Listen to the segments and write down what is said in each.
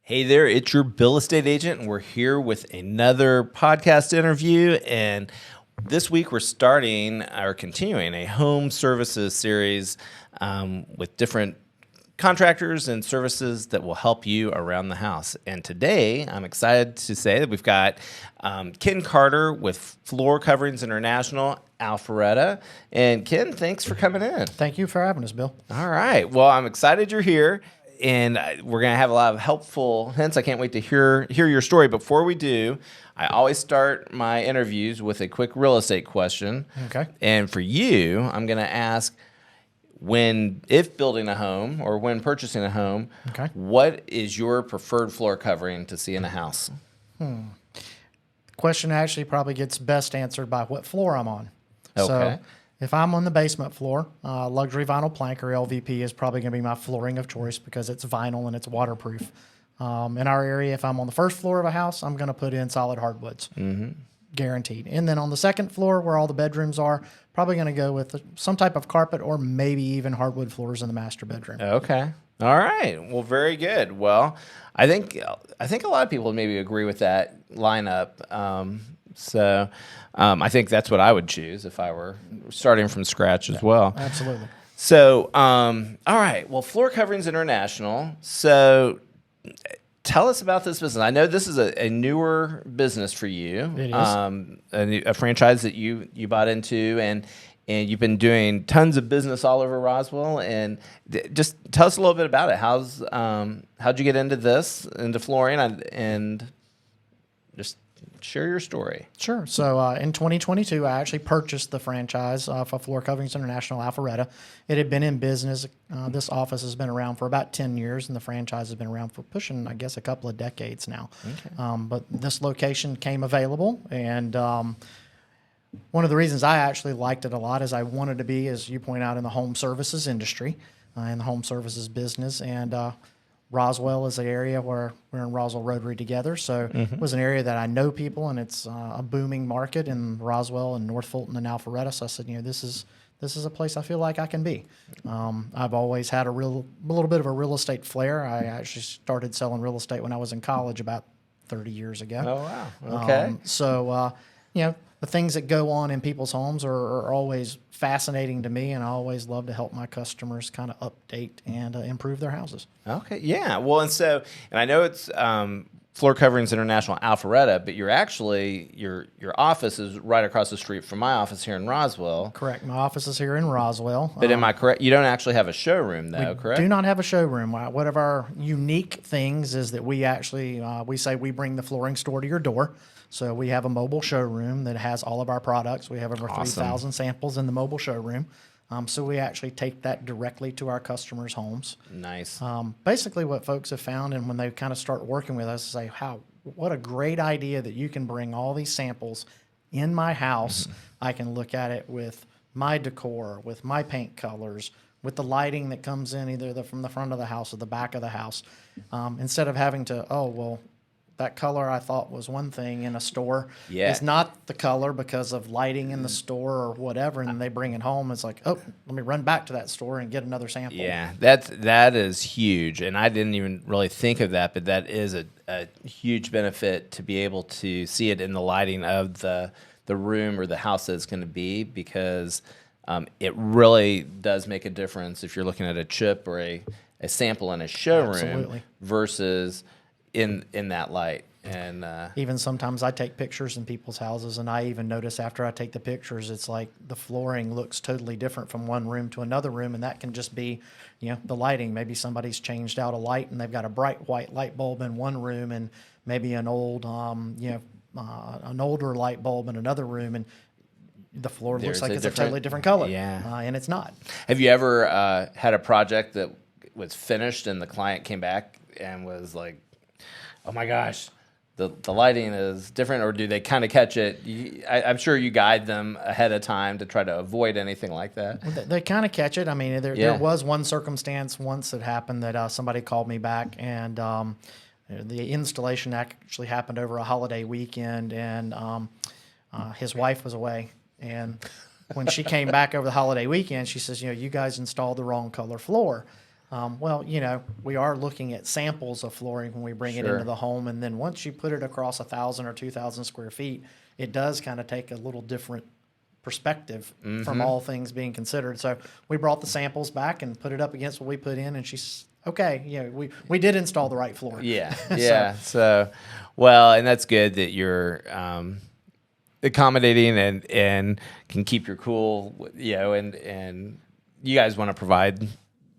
Hey there, it's your Bill Estate Agent, and we're here with another podcast interview. And this week we're continuing a home services series with different contractors and services that will help you around the house. And today I'm excited to say that we've got Ken Carter with Floor Coverings International, Alpharetta. And Ken, thanks for coming in. Thank you for having us, Bill. All right. Well, I'm excited you're here. And we're going to have a lot of helpful hints. I can't wait to hear your story. Before we do, I always start my interviews with a quick real estate question. Okay. And for you, I'm going to ask, if building a home or when purchasing a home, Okay. what is your preferred floor covering to see in a house? The question actually probably gets best answered by what floor I'm on. Okay. So if I'm on the basement floor, luxury vinyl plank or LVP is probably going to be my flooring of choice because it's vinyl and it's waterproof. In our area, if I'm on the first floor of a house, I'm going to put in solid hardwoods, guaranteed. And then on the second floor, where all the bedrooms are, probably going to go with some type of carpet or maybe even hardwood floors in the master bedroom. Okay. All right. Well, very good. Well, I think a lot of people maybe agree with that lineup. So I think that's what I would choose if I were starting from scratch as well. Absolutely. So, all right. Well, Floor Coverings International. So tell us about this business. I know this is a newer business for you. It is. A franchise that you bought into, and you've been doing tons of business all over Roswell. And just tell us a little bit about it. How'd you get into flooring, and just share your story. Sure. So in 2022, I actually purchased the franchise for Floor Coverings International, Alpharetta. It had been in business. This office has been around for about 10 years, and the franchise has been around for pushing, I guess, a couple of decades now. Okay. But this location came available, and one of the reasons I actually liked it a lot is I wanted to be, as you point out, in the home services industry, in the home services business, and Roswell is an area where we're in Roswell Rotary together, so it was an area that I know people, and it's a booming market in Roswell and North Fulton and Alpharetta. So I said, this is a place I feel like I can be. I've always had a little bit of a real estate flair. I actually started selling real estate when I was in college about 30 years ago. Oh wow! Okay. The things that go on in people's homes are always fascinating to me, and I always love to help my customers kind of update and improve their houses. Okay, yeah. Well, and I know it's Floor Coverings International Alpharetta, but you're actually your office is right across the street from my office here in Roswell. Correct. My office is here in Roswell. But am I correct? You don't actually have a showroom, though, correct? Do not have a showroom. One of our unique things is that we actually we say we bring the flooring store to your door. So we have a mobile showroom that has all of our products. We have over 3,000 samples in the mobile showroom. So we actually take that directly to our customers' homes. Nice. Basically what folks have found, and when they kind of start working with us, say, what a great idea that you can bring all these samples in my house. I can look at it with my decor, with my paint colors, with the lighting that comes in either from the front of the house or the back of the house. Instead of having to, that color I thought was one thing in a store is not the color because of lighting in the store or whatever, and they bring it home. It's like, let me run back to that store and get another sample. Yeah, that is huge, and I didn't even really think of that, but that is a huge benefit to be able to see it in the lighting of the room or the house that it's going to be, because it really does make a difference if you're looking at a chip or a sample in a showroom versus in that light. And even sometimes I take pictures in people's houses, and I even notice after I take the pictures, it's like the flooring looks totally different from one room to another room, and that can just be, the lighting. Maybe somebody's changed out a light, and they've got a bright white light bulb in one room, and maybe an old, an older light bulb in another room, and the floor looks like it's a totally different color. Yeah, and it's not. Have you ever had a project that was finished and the client came back and was like, oh my gosh, the lighting is different, or do they kind of catch it? I'm sure you guide them ahead of time to try to avoid anything like that. They kind of catch it. I mean, there was one circumstance once that happened that somebody called me back, and the installation actually happened over a holiday weekend, and his wife was away. And when she came back over the holiday weekend, she says, you guys installed the wrong color floor. Well, we are looking at samples of flooring when we bring it Sure. into the home, and then once you put it across 1,000 or 2,000 square feet, it does kind of take a little different perspective from all things being considered. So we brought the samples back and put it up against what we put in, and she's okay. We did install the right floor. Yeah, yeah. So, well, and that's good that you're accommodating and can keep your cool, and you guys want to provide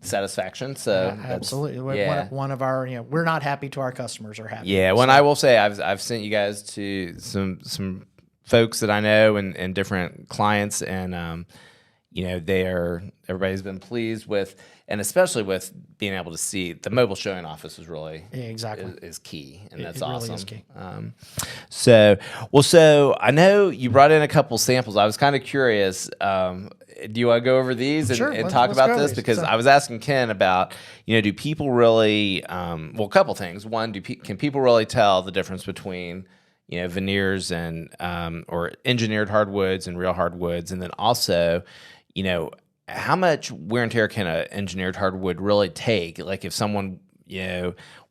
satisfaction. So that's- Absolutely. yeah. One of our, we're not happy till our customers are happy. Yeah, when I will say I've sent you guys to some folks that I know and different clients, and everybody's been pleased with, and especially with being able to see the mobile showing office is really Yeah, exactly. is key, and that's it really awesome. is key. So I know you brought in a couple samples. I was kind of curious. Do you want to go over these and, Sure, and let's talk go about over this? these. Because So- I was asking Ken about, do people really, a couple things. One, can people really tell the difference between, veneers and, or engineered hardwoods and real hardwoods? And then also, how much wear and tear can an engineered hardwood really take? Like if someone,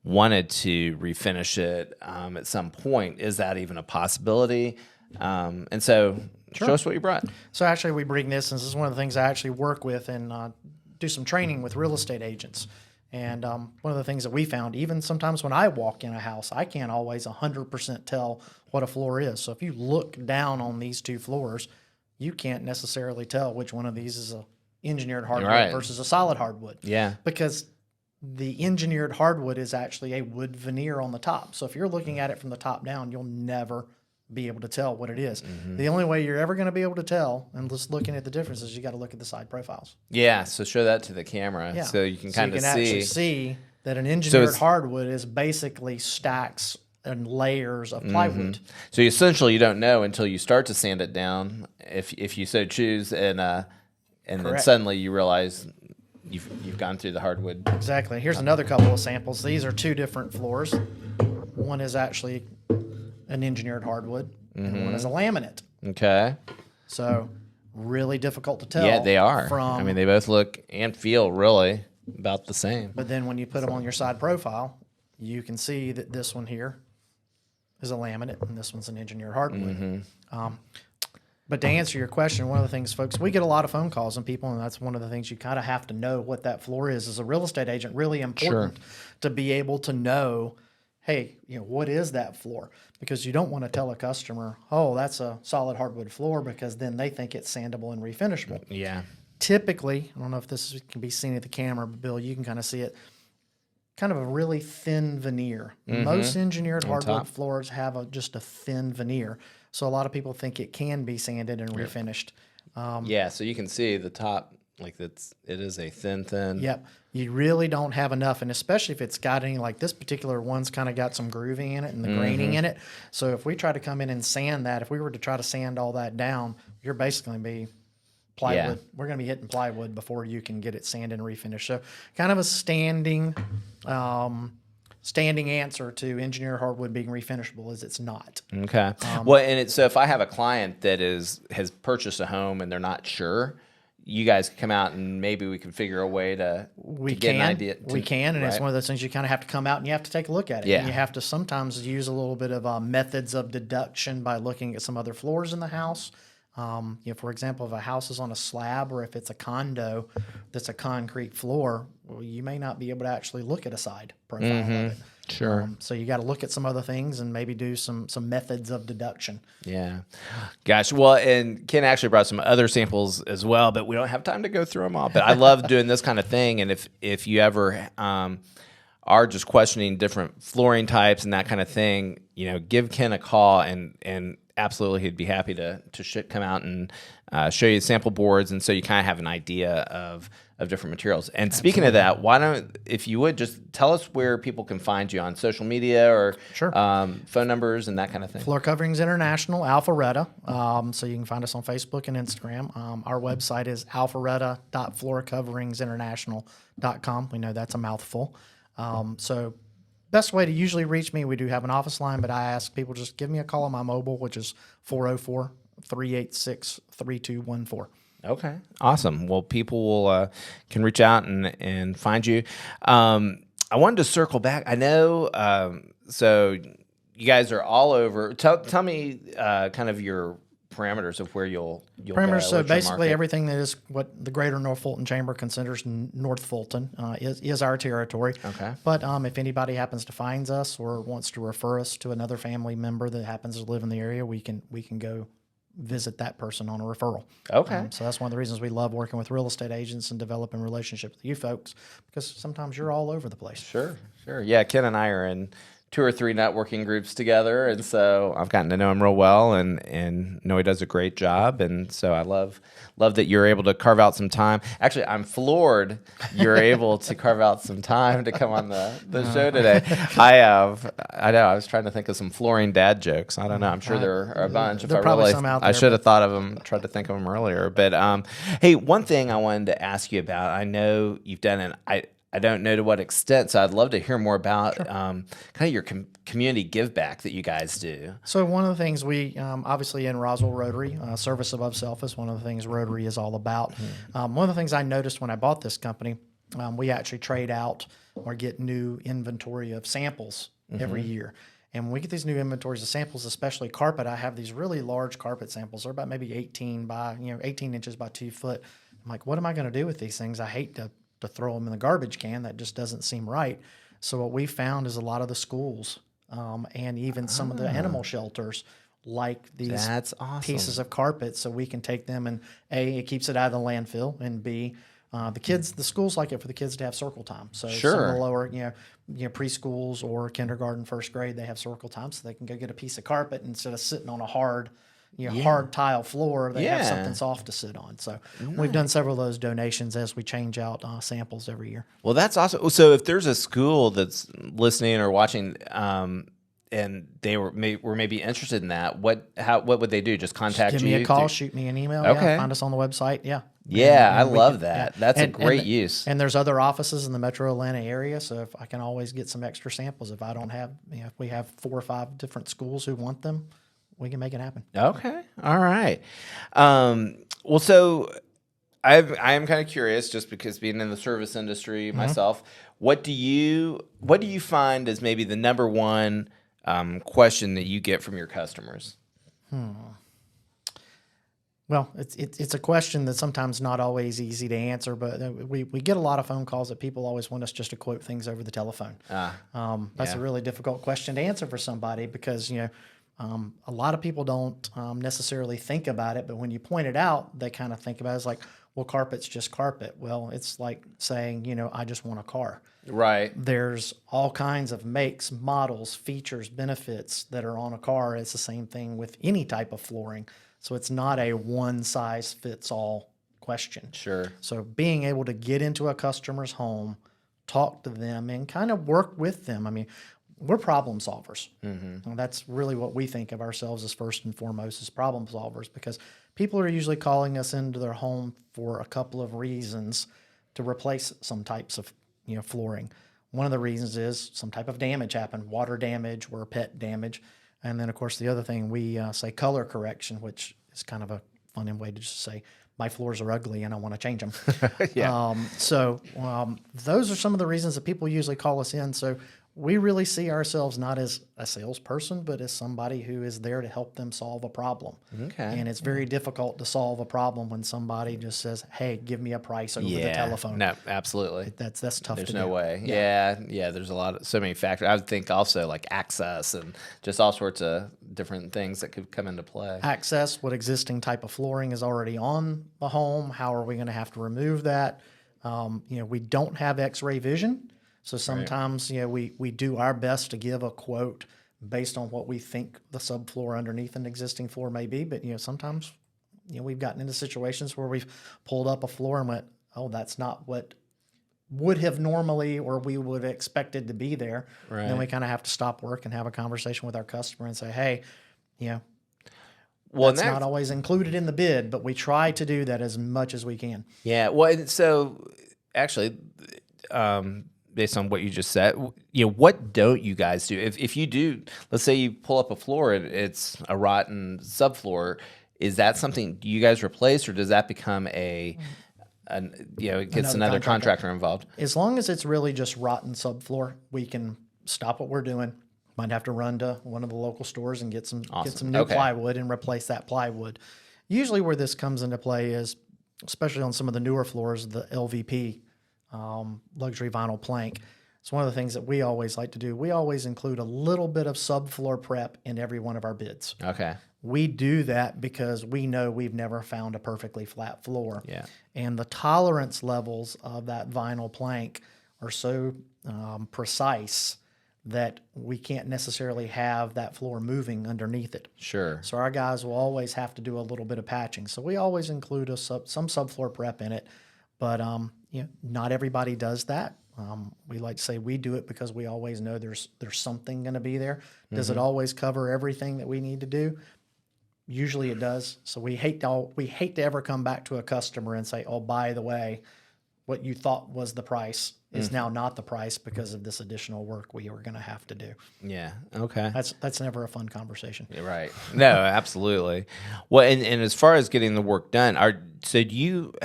wanted to refinish it at some point, is that even a possibility? And so show us what you brought. So actually, we bring this, and this is one of the things I actually work with and do some training with real estate agents. And one of the things that we found, even sometimes when I walk in a house, I can't always 100% tell what a floor is. So if you look down on these two floors, you can't necessarily tell which one of these is a engineered hardwood Right. versus a solid hardwood. Yeah. Because the engineered hardwood is actually a wood veneer on the top. So if you're looking at it from the top down, you'll never be able to tell what it is. The only way you're ever going to be able to tell, and just looking at the differences, you got to look at the side profiles. Yeah. So show that to the camera Yeah. so you can kind of see. actually see that an engineered it's- hardwood is basically stacks and layers of plywood. So essentially, you don't know until you start to sand it down, if you so choose, and then Correct. suddenly you realize you've gone through the hardwood. Exactly. Here's another couple of samples. These are two different floors. One is actually an engineered hardwood, and one is a laminate. Okay. So really difficult to tell. Yeah, they are. From, I mean, they both look and feel really about the same. but then when you put them on your side profile, you can see that this one here is a laminate and this one's an engineered hardwood. But to answer your question, one of the things, folks, we get a lot of phone calls and people, and that's one of the things you kind of have to know what that floor is. As a real estate agent, really important to be able to know, hey, what is that floor? Because you don't want to tell a customer, oh, that's a solid hardwood floor, because then they think it's sandable and refinishable. Yeah. Typically, I don't know if this can be seen at the camera, but Bill, you can kind of see it, kind of a really thin veneer. Most engineered hardwood top. floors have just a thin veneer. So a lot of people think it can be sanded and refinished. Yeah. So you can see the top, like it is a thin. Yep. You really don't have enough, and especially if it's got any, like this particular one's kind of got some grooving in it and the graining in it. So if we try to come in and sand that, if we were to try to sand all that down, you're basically going to be plywood. Yeah. We're going to be hitting plywood before you can get it sanded and refinished. So kind of a standing answer to engineered hardwood being refinishable is it's not. Okay. Well, and so if I have a client that has purchased a home and they're not sure, you guys can come out and maybe we can figure a way to get an idea. We can, and it's right? one of those things you kind of have to come out and you have to take a look at it. Yeah. And you have to sometimes use a little bit of methods of deduction by looking at some other floors in the house. For example, if a house is on a slab or if it's a condo that's a concrete floor, well, you may not be able to actually look at a side profile of it. Sure. So you got to look at some other things and maybe do some methods of deduction. Yeah. Gosh. Well, and Ken actually brought some other samples as well, but we don't have time to go through them all. But I love doing this kind of thing. And if you ever are just questioning different flooring types and that kind of thing, give Ken a call and absolutely he'd be happy to come out and show you sample boards, and so you kind of have an idea of different materials. And speaking of that, why don't, if you would, just tell us where people can find you on social media or Sure. phone numbers and that kind of thing. Floor Coverings International, Alpharetta. So you can find us on Facebook and Instagram. Our website is alpharetta.floorcoveringsinternational.com. We know that's a mouthful. So best way to usually reach me, we do have an office line, but I ask people just give me a call on my mobile, which is 404-386-3214. Okay, awesome. Well, people will can reach out and find you. I wanted to circle back. I know. So you guys are all over. Tell me kind of your parameters of where you'll go. Parameters. So what's your basically, market? everything that is what the Greater North Fulton Chamber considers North Fulton is our territory. Okay. But if anybody happens to find us or wants to refer us to another family member that happens to live in the area, we can go visit that person on a referral. Okay. So that's one of the reasons we love working with real estate agents and developing relationships with you folks, because sometimes you're all over the place. Sure. Yeah, Ken and I are in 2 or 3 networking groups together, and so I've gotten to know him real well, and know he does a great job, and so I love that you're able to carve out some time. Actually, I'm floored you're able to carve out some time to come on the show today. I know I was trying to think of some flooring dad jokes. I don't know. I'm sure there are a bunch. There are probably some out I there, should have thought of them, tried to think of them earlier. But hey, one thing I wanted to ask you about. I know you've done an I don't know to what extent, so I'd love to hear more about kind of your community give back that you guys do. So one of the things we obviously in Roswell Rotary, service above self is one of the things Rotary is all about. One of the things I noticed when I bought this company, we actually trade out or get new inventory of samples every year. And when we get these new inventories of samples, especially carpet, I have these really large carpet samples. They're about maybe 18 inches by 2 foot. I'm like, what am I going to do with these things? I hate to throw them in the garbage can. That just doesn't seem right. So what we found is a lot of the schools and even some of the animal shelters like these That's awesome. pieces of carpet, so we can take them and A, it keeps it out of the landfill, and B, the schools like it for the kids to have circle time. So some of the lower, preschools or kindergarten, first grade, they have circle time, so they can go get a piece of carpet instead of sitting on a hard tile floor. They have something soft to sit on. So we've done several of those donations as we change out samples every year. Well, that's awesome. So if there's a school that's listening or watching, and they were maybe interested in that, what would they do? Just contact you? Give me a call, shoot me an email. Okay. Yeah, find us on the website. Yeah. Yeah, And I love can, that. yeah. That's a great use. And there's other offices in the metro Atlanta area, so if I can always get some extra samples. If I don't have, if we have 4 or 5 different schools who want them, we can make it happen. Okay. All right. Well, so I am kind of curious, just because being in the service industry myself, what do you find is maybe the number one question that you get from your customers? Well, it's a question that's sometimes not always easy to answer, but we get a lot of phone calls that people always want us just to quote things over the telephone. That's a really difficult question to answer for somebody, because a lot of people don't necessarily think about it, but when you point it out, they kind of think about it as like, well, carpet's just carpet. Well, it's like saying, I just want a car. Right. There's all kinds of makes, models, features, benefits that are on a car. It's the same thing with any type of flooring. So it's not a one-size-fits-all question. Sure. So being able to get into a customer's home, talk to them, and kind of work with them. I mean, we're problem solvers. And that's really what we think of ourselves as, first and foremost, as problem solvers, because people are usually calling us into their home for a couple of reasons to replace some types of flooring. One of the reasons is some type of damage happened, water damage or pet damage. And then, of course, the other thing, we say color correction, which is kind of a fun way to just say, my floors are ugly and I want to change them. Those are some of the reasons that people usually call us in. So we really see ourselves not as a salesperson, but as somebody who is there to help them solve a problem. Okay. And it's very difficult to solve a problem when somebody just says, hey, give me a price over the telephone. No, absolutely. That's tough to do. There's no way. Yeah. There's so many factors. I would think also like access and just all sorts of different things that could come into play. Access, what existing type of flooring is already on the home? How are we going to have to remove that? We don't have X-ray vision. So sometimes, we do our best to give a quote based on what we think the subfloor underneath an existing floor may be. But, sometimes, we've gotten into situations where we've pulled up a floor and went, oh, that's not what would have normally or we would have expected to be there. Right. And then we kind of have to stop work and have a conversation with our customer and say, hey, well, that's not always included in the bid, but we try to do that as much as we can. Yeah. Well, so actually, based on what you just said, what don't you guys do? If you do, let's say you pull up a floor and it's a rotten subfloor, is that something you guys replace, or does that become it gets another contractor involved? As long as it's really just rotten subfloor, we can stop what we're doing. Might have to run to one of the local stores and get some new plywood and replace that plywood. Usually where this comes into play is, especially on some of the newer floors, the LVP, luxury vinyl plank. It's one of the things that we always like to do. We always include a little bit of subfloor prep in every one of our bids. Okay. We do that because we know we've never found a perfectly flat floor. Yeah. And the tolerance levels of that vinyl plank are so precise that we can't necessarily have that floor moving underneath it. Sure. So our guys will always have to do a little bit of patching. So we always include some subfloor prep in it, but not everybody does that. We like to say we do it because we always know there's something going to be there. Does it always cover everything that we need to do? Usually it does. So we hate to ever come back to a customer and say, "Oh, by the way, what you thought was the price is now not the price because of this additional work we are going to have to do." Yeah. Okay. That's never a fun conversation. Right. No, absolutely. Well, and as far as getting the work done, how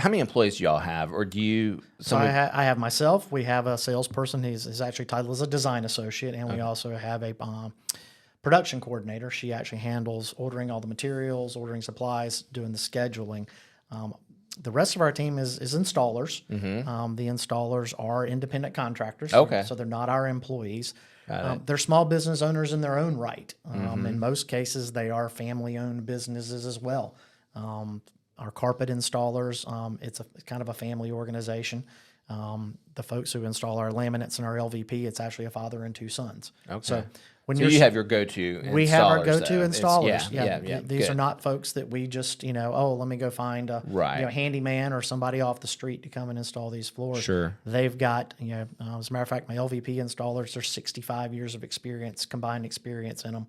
many employees do y'all have, or do you? So I have myself. We have a salesperson. His actually title is a design associate, and we also have a production coordinator. She actually handles ordering all the materials, ordering supplies, doing the scheduling. The rest of our team is installers. The installers are independent contractors. Okay. So they're not our employees. They're small business owners in their own right. In most cases, they are family-owned businesses as well. Our carpet installers, it's kind of a family organization. The folks who install our laminates and our LVP, it's actually a father and two sons. Okay. So So you have your go-to installers. we have our go-to though. installers. Yeah. These Good. are not folks that we just, let me go find a handyman or somebody off the street to come and install these floors. Sure. They've got, as a matter of fact, my LVP installers, there's 65 years of experience, combined experience in them.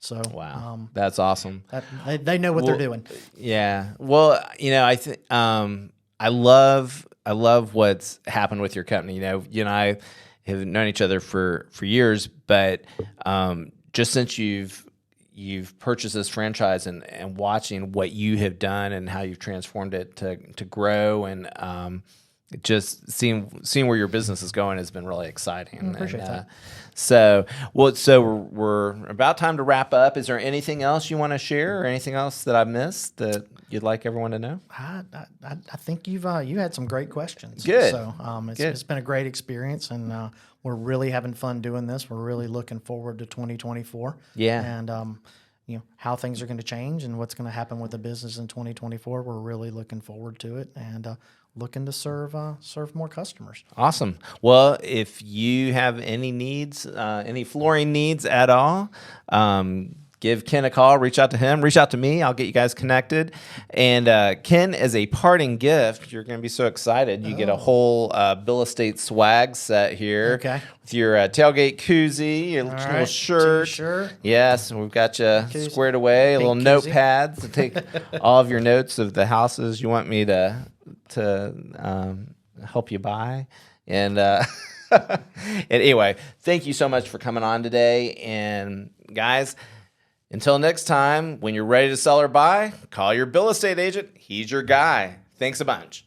So Wow, that's awesome. They know what they're doing. Yeah. Well, I think I love what's happened with your company. You and I have known each other for years, but just since you've purchased this franchise and watching what you have done and how you've transformed it to grow, and just seeing where your business is going has been really exciting. I appreciate that. So we're about time to wrap up. Is there anything else you want to share, or anything else that I've missed that you'd like everyone to know? I think you had some great questions. Good. So it's been a great experience, and we're really having fun doing this. We're really looking forward to 2024. Yeah. And how things are going to change and what's going to happen with the business in 2024. We're really looking forward to it, and looking to serve more customers. Awesome. Well, if you have any needs, any flooring needs at all, give Ken a call, reach out to him, reach out to me. I'll get you guys connected. And Ken, as a parting gift, you're going to be so excited. You get a whole Bill Estate swag set here. Okay. With your tailgate koozie, your little shirt. T-shirt. Yes, and we've got you squared away. Little koozie. notepads to take all of your notes of the houses you want me to help you buy. And and anyway, thank you so much for coming on today. And guys, until next time, when you're ready to sell or buy, call your Bill Estate agent. He's your guy. Thanks a bunch.